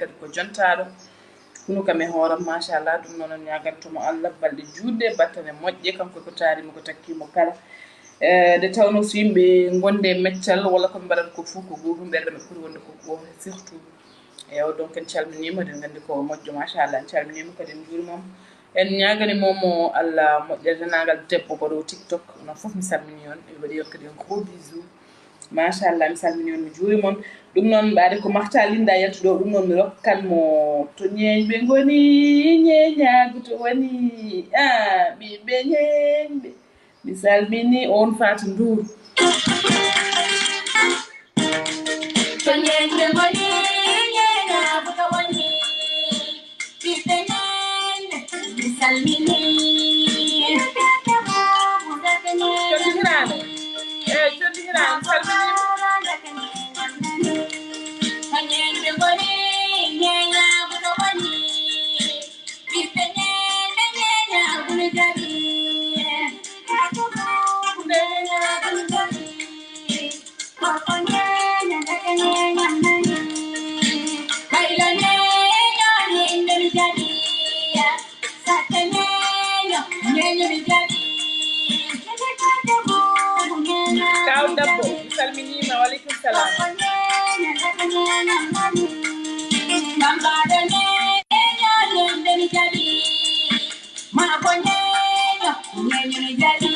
kadi ko jontaɗo kunu kam e hooram machallah ɗum noon on ñagantomo Allah balɗe juutɗe battane moƴƴe kanko ko taarimo ko takkimo kala nde tawno so yimɓe gonde meccal walla koɓe mbaɗata ko fof ko gotum ɓerɗe maɓɓe ɓuuri wonde ko goto surtout eyo donc en calminima eɗen gandi ko moƴƴo machallah en calminima kadi en juurimamo en ñaganimomo Allah moƴƴere denagal debbo mbaɗo TikTok onon foof mi salmini on mi waɗi on kadi un gros bisou machallah mi salmini on mi juurimon ɗum noon mbaɗe ko Marta Linda yaltuɗo ɗum noon mi rokkanmo to ñeeñɓe goni ñeeñagu to woni ɓiɓɓe ñeeñɓe mi salmini on Fatou Ndour to ñeeñɓe goni ñeeñagu to woni ɓiɓɓe ñeeñɓe mi salmini Jodihirano Jodihirano salmini ñeeñɓe goni ñeeñagu to woni ɓiɓɓe ñeeñɓe ñeeñagu no jadi koko ñeeña daga ñeeñam nani baylo ñeeño ñeeño no jadi satta ñeeño ñeeño no jadi kaw dabbo mi salminima waleykum salam bambaɗo ñeeño ñeeño no jadi mako ñeeño ñeeño no jadi